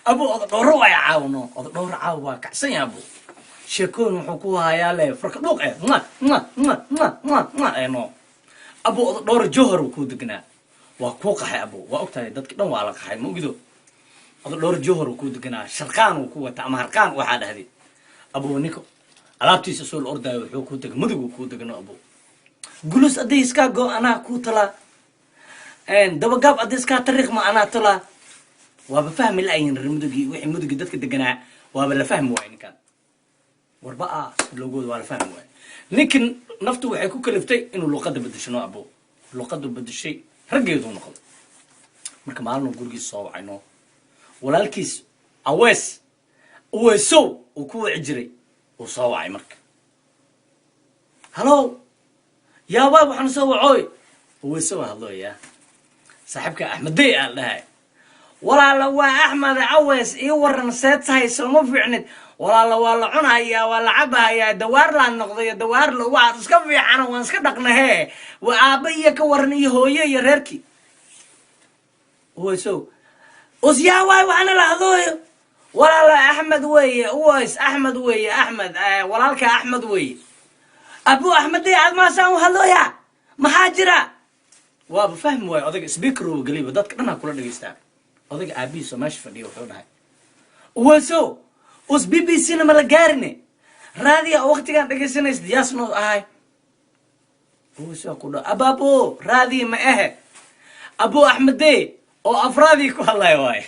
ابو دورو يا عاونو دور عاوا كعسن يا ابو شيكون وحكوها يا له فرق دوق انو ابو دور جوهر وكو دغنا وكو قحي ابو واوغتاي ددك دن waa la qaxay ma ogdo adu dhowr joohar ku deganaa sharqaan uu ku wata ama harqaan waxa dhahdii ابو نيكو alaabtiisa soo orday wuxuu ku tagay mudug ku degno ابو gulus aday iska go ana ku tala daba gaab aday iska tariiq ma ana tala waa ba fahmi laayin mudugi wixii mudugi dadka deganaa waa ba la fahmi wayn kan warbaa loogood waa la fahmi wayn ninkan naftu waxay ku kaliftay inuu luqada bedeshano ابو luqadu bedeshay raggeedu noqdo marka maalin gurigiisa soo wacayno walaalkiis awees weeso uu ku wicijiray uu soo wacay marka halo yaa baab waxaan soo wacooy weeso hadlooya saaxiibka axmeday aan dhahay walaala waa axmed awees iyo waran seed tahay soo fiicnid walaala waa la cunayaa waa la cabayaa dawaar la noqday dawaar la waa iska fiican waan iska dhaqnahay waa aaba iyo ka waran iyo hooyo iyo reerki weeso وسيا واي وأنا لحظوه ولا لا أحمد وي ويس أحمد وي أحمد ولا أحمد وي أبو أحمد دي عاد ما ساو هلو يا مهاجرة وابو فهم وي أذيك سبيكرو قليب ضدك أنا كل اللي يستاهل أذيك أبي سو ماشي فدي وحولها وسو وس بي بي سي لما لقارني رادي وقت كان دقيسنا يسدياسنو هاي وسو كله أبو رادي ما أبو أحمد دي او افرادي كو الله واي